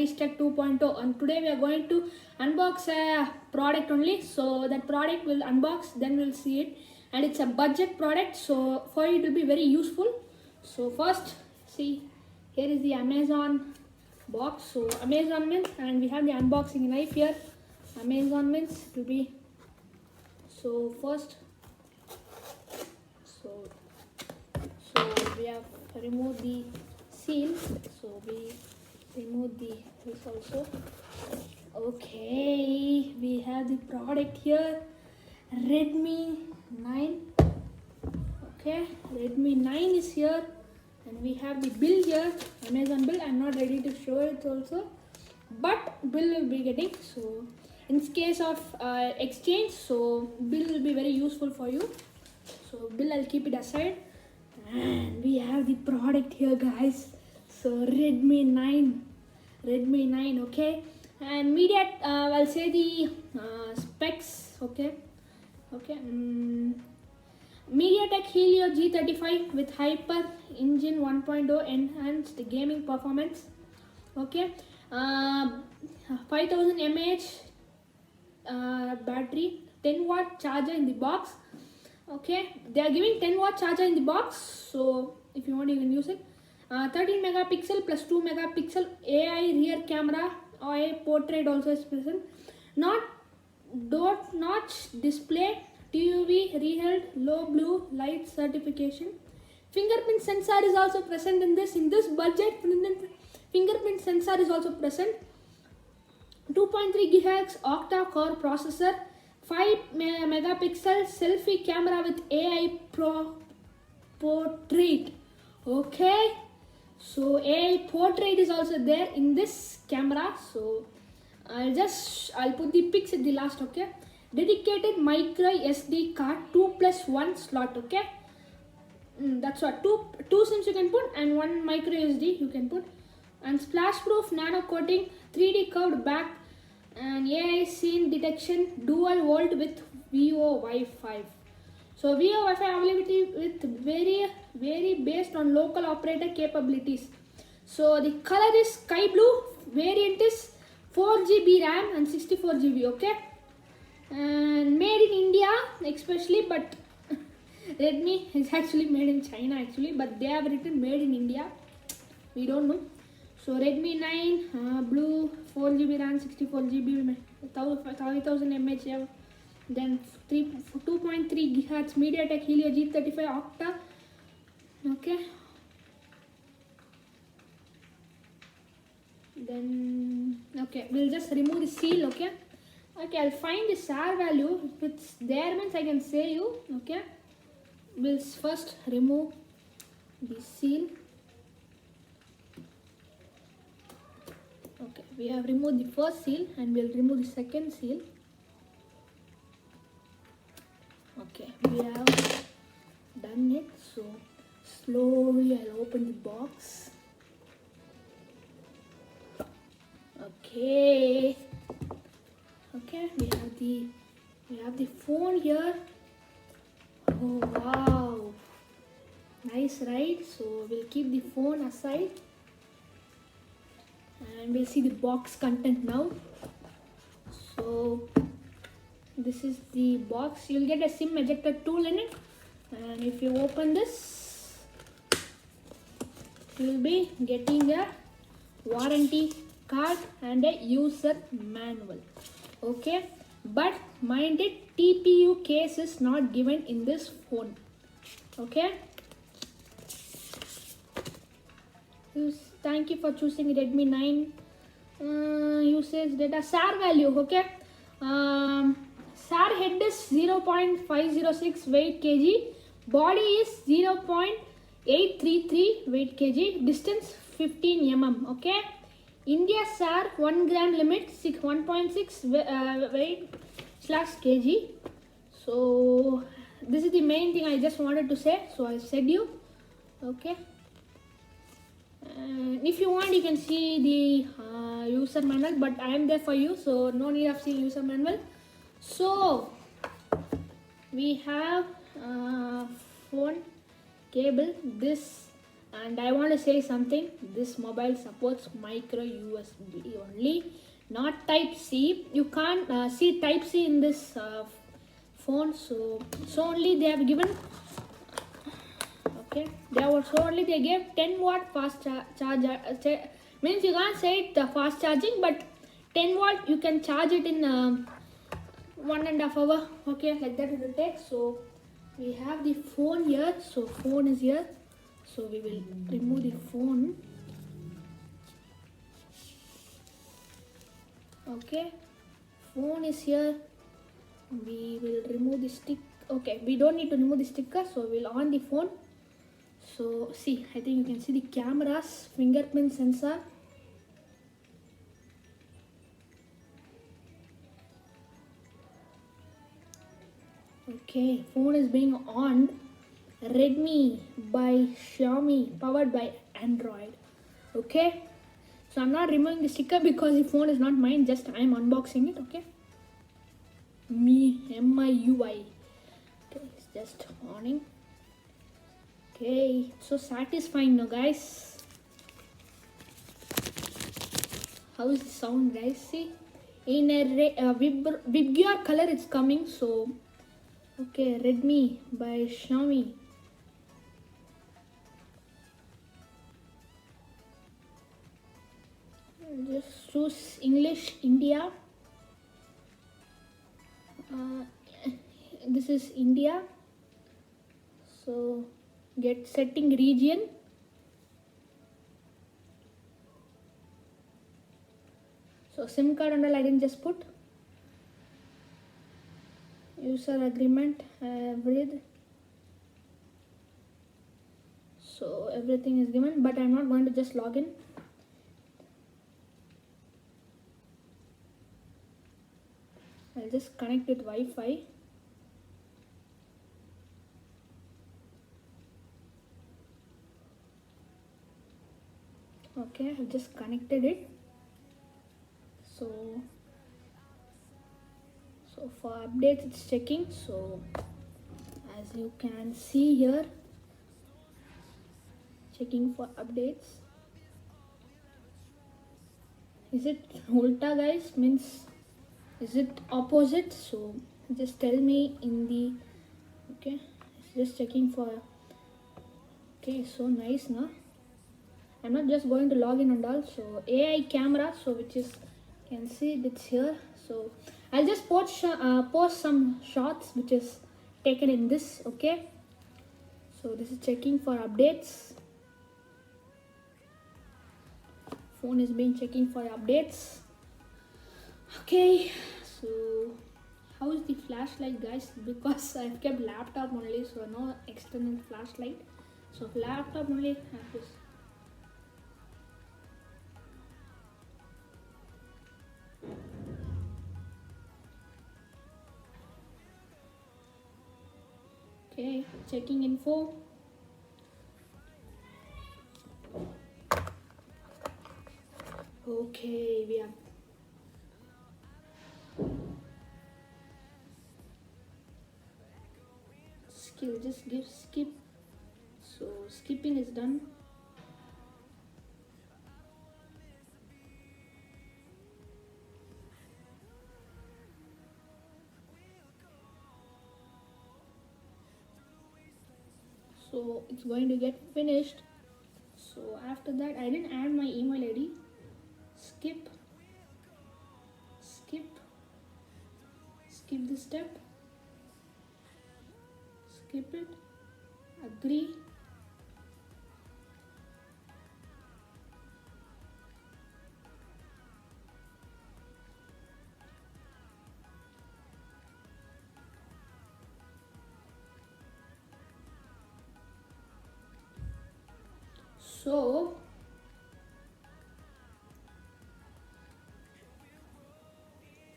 Service Tech 2.0, and today we are going to unbox a product only. So that product will unbox, then we'll see it, and it's a budget product, so for you it will be very useful. So first, see, here is the Amazon box. So Amazon means, and we have the unboxing knife here. Amazon means to be, so first, so we have removed the seal, so we remove this also. Okay, we have the product here, Redmi 9. Okay, Redmi 9 is here, and we have the bill here, Amazon bill. I'm not ready to show it also, but bill will be getting. So in case of exchange, so bill will be very useful for you. So bill I'll keep it aside, and we have the product here, guys. So Redmi 9, okay, and media, I'll say the specs, okay. MediaTek Helio G35 with Hyper Engine 1.0 enhanced gaming performance, okay. 5000 mAh battery, 10-watt charger in the box, okay. They are giving 10-watt charger in the box, so if you want you can use it. 13 megapixel plus 2 megapixel AI rear camera, AI portrait also is present. Dot notch display, TUV reheld low blue light certification. Fingerprint sensor is also present in this. In this budget, fingerprint sensor is also present. 2.3 GHz octa-core processor, 5 megapixel selfie camera with AI portrait. Okay, so AI portrait is also there in this camera. So I'll put the pics at the last, okay. Dedicated micro SD card 2+1 slot, okay. That's what, two SIMs you can put, and one micro SD you can put. And splash proof nano coating, 3D curved back, and AI scene detection, dual volt with VO Wi-Fi. So VO Wi-Fi availability with very based on local operator capabilities. So the color is sky blue, variant is 4GB RAM and 64GB, okay. And made in India especially, but Redmi is actually made in China actually, but they have written made in India, we don't know. So Redmi 9 blue, 4GB RAM, 64GB, 5000 mAh, then 2.3 GHz MediaTek Helio G35 octa, okay. Then okay, we'll just remove the seal, okay. Okay, I'll find the SAR value. If it's there means I can say you, okay. We'll first remove the seal. Okay, we have removed the first seal, and we'll remove the second seal. Okay, we have done it. So slowly I'll open the box. Okay, we have the phone here. Oh wow, nice, right? So we'll keep the phone aside, and we'll see the box content now. So this is the box. You'll get a SIM ejector tool in it, and if you open this, you'll be getting a warranty card and a user manual, okay. But mind it, TPU case is not given in this phone, okay. Thank you for choosing Redmi 9. Usage data, SAR value, okay. SAR head is 0.506 weight kg, body is 0.833 weight kg, distance 15 mm, okay. India SAR 1 gram limit, 1.6 weight / kg. So this is the main thing I just wanted to say, so I said you, okay. And if you want you can see the user manual, but I am there for you, so no need of seeing user manual. So we have phone cable. This And I want to say something. This mobile supports micro USB only, not Type C. You can't see Type C in this phone. So only they have given. Okay, so only they gave 10-watt fast charger. Means you can't say it fast charging, but 10 watt you can charge it in 1.5 hours. Okay, like that it will take. So we have the phone here. So phone is here. So we will remove the phone. Okay, phone is here. We will remove the stick. Okay, we don't need to remove the sticker. So we'll on the phone. So see, I think you can see the camera's fingerprint sensor. Okay, phone is being on. Redmi by Xiaomi, powered by Android. Okay, so I'm not removing the sticker because the phone is not mine, just I'm unboxing it. Okay, MIUI. Okay, it's just on. Okay, so satisfying now, guys. How is the sound, guys? See, in a Vibgyor color it's coming. So okay, Redmi by Xiaomi. Just choose English India. This is India. So get setting region. So SIM card and all I didn't just put. User agreement, read. So everything is given, but I'm not going to just log in. I'll just connect it Wi-Fi. Okay, I've just connected it. So for updates it's checking. So as you can see here, checking for updates. Is it ulta, guys? Means is it opposite? So just tell me in the. Okay, it's just checking for. Okay, so nice, no? I'm not just going to log in and all. So AI camera, so which is, you can see it's here. So I'll just post some shots which is taken in this. Okay, so this is checking for updates. Phone is being checking for updates. Okay, so how is the flashlight, guys? Because I've kept laptop only, so no external flashlight. So laptop only have this. Okay, checking info. Okay, we have skill. Just give skip. So skipping is done. So it's going to get finished. So after that, I didn't add my email ID. Skip this step, skip it, agree. So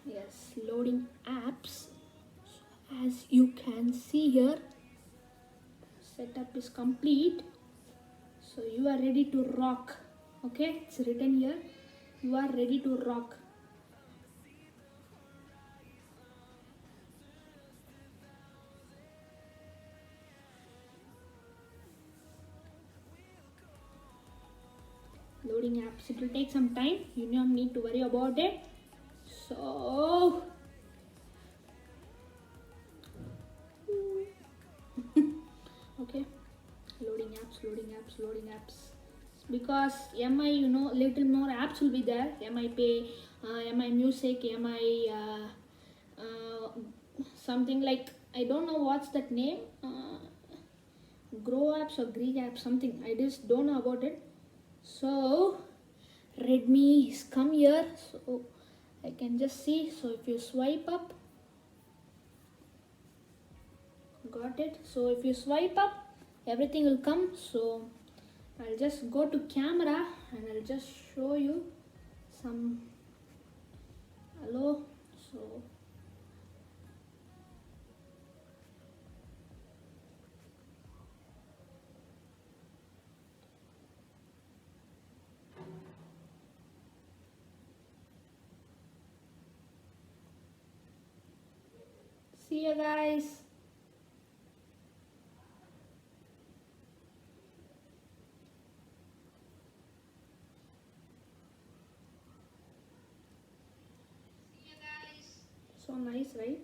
yes, loading apps. As you can see here, setup is complete. So you are ready to rock. Okay, it's written here, you are ready to rock. loading apps. It will take some time. You don't need to worry about it. So okay, loading apps. Because mi, you know, little more apps will be there. Mi Pay, mi Music, mi something like, I don't know what's that name, Grow apps or Greek apps, something. I just don't know about it. So Redmi has come here, so I can just see. So if you swipe up, got it. So if you swipe up, everything will come. So I'll just go to camera and I'll just show you some. Hello. So see you guys. So nice, right?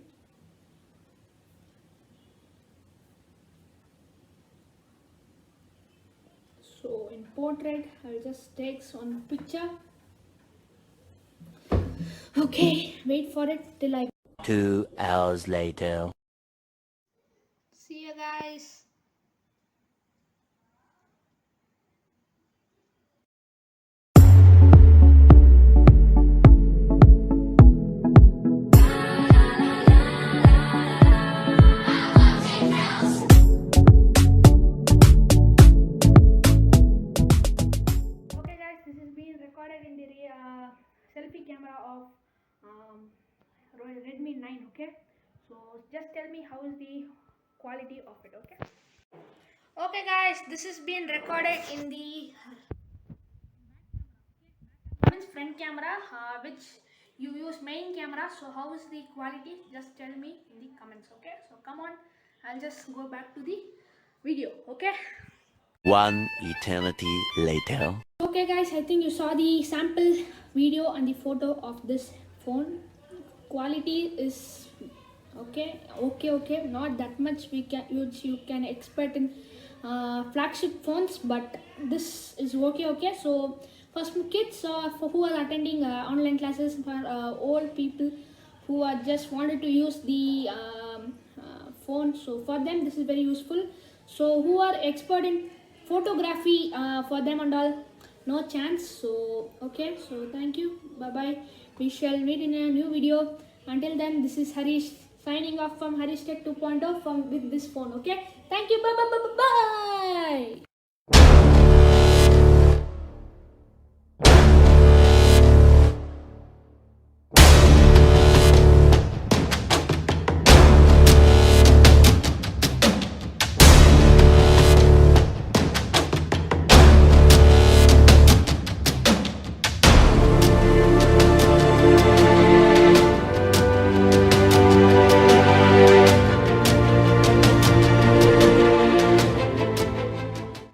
So in portrait, I'll just take one picture. Okay, wait for it till I. 2 hours later. See you guys. Okay guys, this is being recorded in the selfie camera of Redmi 9. Okay, so just tell me how is the quality of it. Okay. Okay guys, this is being recorded in the front camera, which you use main camera. So how is the quality? Just tell me in the comments. Okay, so come on, I'll just go back to the video. Okay. One eternity later. Okay guys, I think you saw the sample video and the photo of this phone. Quality is okay, not that much you can expect in flagship phones, but this is okay. So for some kids, for who are attending online classes, for old people who are just wanted to use the phone, so for them this is very useful. So who are expert in photography, for them and all, no chance. So okay, so thank you, bye bye, we shall meet in a new video. Until then, this is Harish signing off from Harish Tech 2.0 from with this phone. Okay, thank you, bye bye bye bye bye.